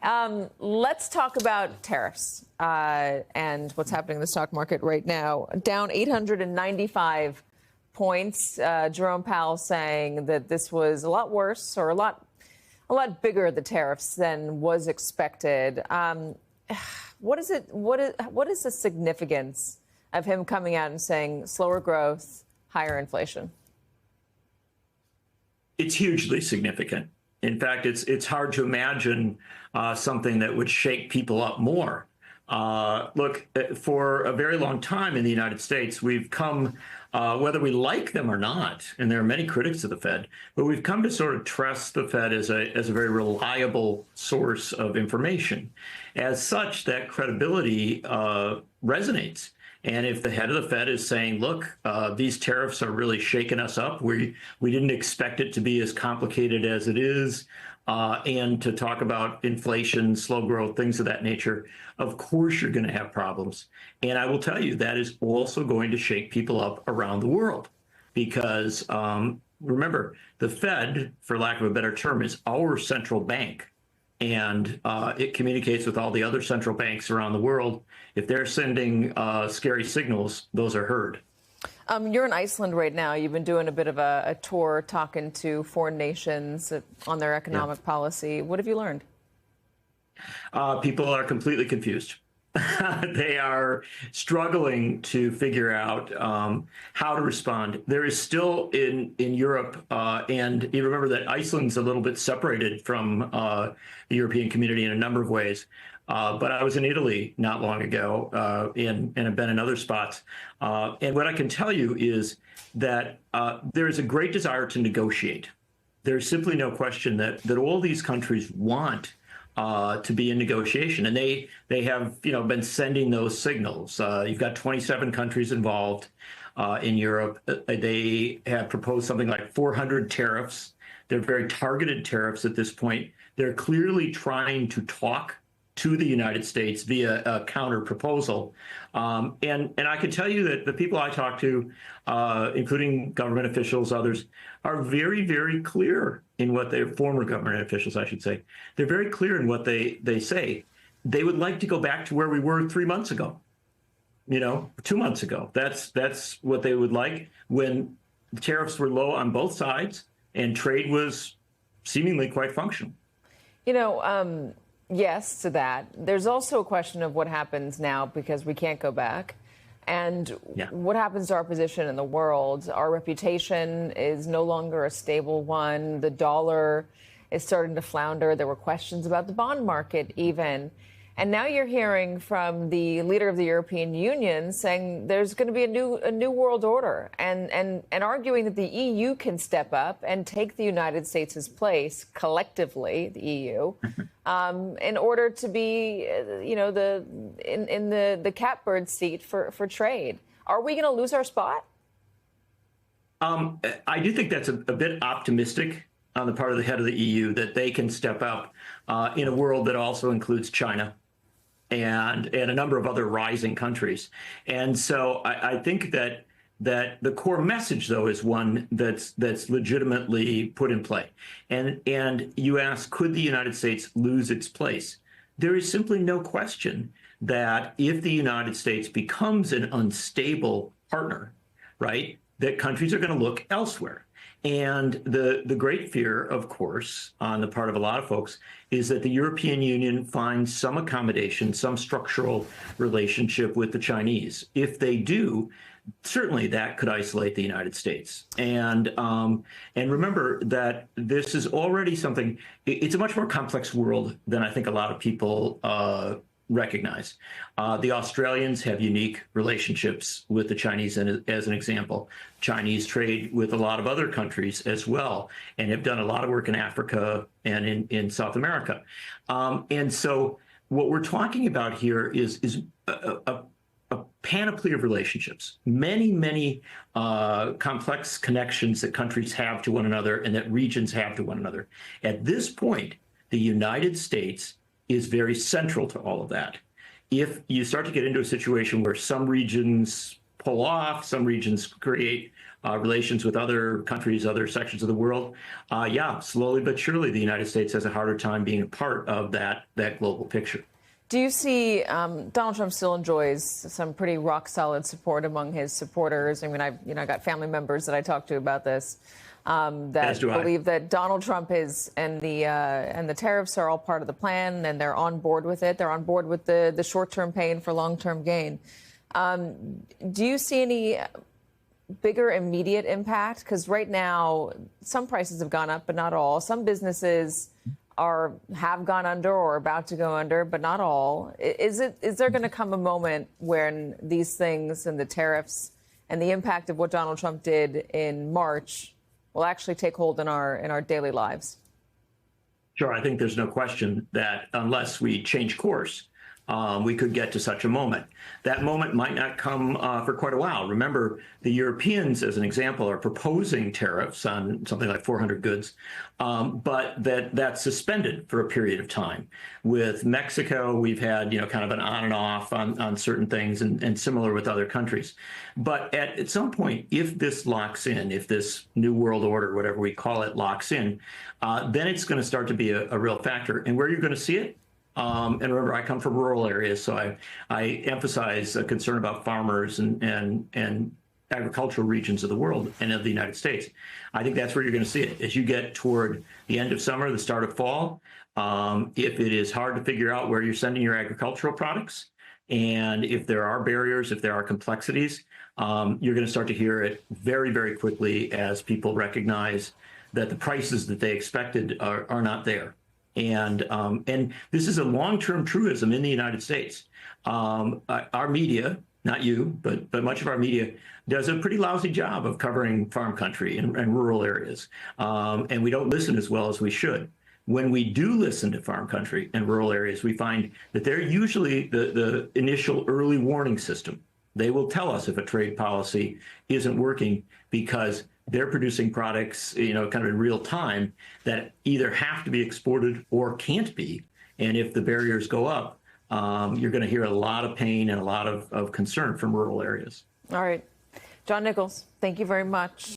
Let's talk about tariffs and what's happening in the stock market right now. Down 895 points. Jerome Powell saying that this was a lot worse or a lot bigger, the tariffs, than was expected. What is the significance of him coming out and saying slower growth, higher inflation? It's hugely significant. In fact, it's hard to imagine something that would shake people up more. Look, for a very long time in the United States, we've come, whether we like them or not, and there are many critics of the Fed, but we've come to sort of trust the Fed as a very reliable source of information. As such, that credibility resonates. And if the head of the Fed is saying, look, these tariffs are really shaking us up, we didn't expect it to be as complicated as it is, and to talk about inflation, slow growth, things of that nature, of course you're going to have problems. And I will tell you, that is also going to shake people up around the world. Because remember, the Fed, for lack of a better term, is our central bank. And it communicates with all the other central banks around the world. If they're sending scary signals, those are heard. You're in Iceland right now. You've been doing a bit of a tour, talking to foreign nations on their economic policy. What have you learned? People are completely confused. They are struggling to figure out how to respond. There is still in Europe, and you remember that Iceland's a little bit separated from the European community in a number of ways. But I was in Italy not long ago, and have been in other spots. And what I can tell you is that there is a great desire to negotiate. There's simply no question that all these countries want to be in negotiation, and they have been sending those signals. You've got 27 countries involved in Europe. They have proposed something like 400 tariffs. They're very targeted tariffs at this point. They're clearly trying to talk to the United States via a counter proposal. And I can tell you that the people I talk to, including government officials, others, are very, very clear in what their former government officials, I should say. They're very clear in what they say. They would like to go back to where we were 3 months ago, 2 months ago. That's what they would like, when the tariffs were low on both sides and trade was seemingly quite functional. Yes to that. There's also a question of what happens now, because we can't go back. And what happens to our position in the world? Our reputation is no longer a stable one. The dollar is starting to flounder. There were questions about the bond market even. And now you're hearing from the leader of the European Union saying there's going to be a new world order, and arguing that the EU can step up and take the United States' place collectively, the EU, in order to be, in the catbird seat for trade. Are we going to lose our spot? I do think that's a bit optimistic on the part of the head of the EU, that they can step up in a world that also includes China and a number of other rising countries. And so I think that the core message, though, is one that's legitimately put in play. And you ask, could the United States lose its place? There is simply no question that if the United States becomes an unstable partner, right, that countries are going to look elsewhere. And the great fear, of course, on the part of a lot of folks, is that the European Union finds some accommodation, some structural relationship with the Chinese. If they do, certainly that could isolate the United States. And remember that this is already something, it's a much more complex world than I think a lot of people recognize. The Australians have unique relationships with the Chinese, and as an example, Chinese trade with a lot of other countries as well, and have done a lot of work in Africa and in South America. And so what we're talking about here is a panoply of relationships, many complex connections that countries have to one another and that regions have to one another. At this point, the United States is very central to all of that. If you start to get into a situation where some regions pull off. Some regions create relations with other countries, other sections of the world. Yeah, slowly but surely, the United States has a harder time being a part of that global picture. Do you see Donald Trump still enjoys some pretty rock solid support among his supporters? I mean, I got family members that I talk to about this that believe that Donald Trump is and the tariffs are all part of the plan, and they're on board with it. They're on board with the short-term pain for long-term gain. Do you see any bigger immediate impact? Because right now, some prices have gone up, but not all. Some businesses have gone under or are about to go under, but not all. Is there going to come a moment when these things and the tariffs and the impact of what Donald Trump did in March will actually take hold in our daily lives? Sure. I think there's no question that unless we change course, we could get to such a moment. That moment might not come for quite a while. Remember, the Europeans, as an example, are proposing tariffs on something like 400 goods, but that's suspended for a period of time. With Mexico, we've had kind of an on and off on certain things, and similar with other countries. But at some point, if this locks in, if this new world order, whatever we call it, locks in, then it's going to start to be a real factor. And where you're going to see it. And remember, I come from rural areas, so I emphasize a concern about farmers and agricultural regions of the world and of the United States. I think that's where you're going to see it as you get toward the end of summer, the start of fall. If it is hard to figure out where you're sending your agricultural products, and if there are barriers, if there are complexities, you're going to start to hear it very, very quickly as people recognize that the prices that they expected are not there. And this is a long-term truism in the United States. Our media, not you, but much of our media, does a pretty lousy job of covering farm country and rural areas. And we don't listen as well as we should. When we do listen to farm country and rural areas, we find that they're usually the initial early warning system. They will tell us if a trade policy isn't working because they're producing products, kind of in real time that either have to be exported or can't be. And if the barriers go up, you're going to hear a lot of pain and a lot of concern from rural areas. All right. John Nichols, thank you very much.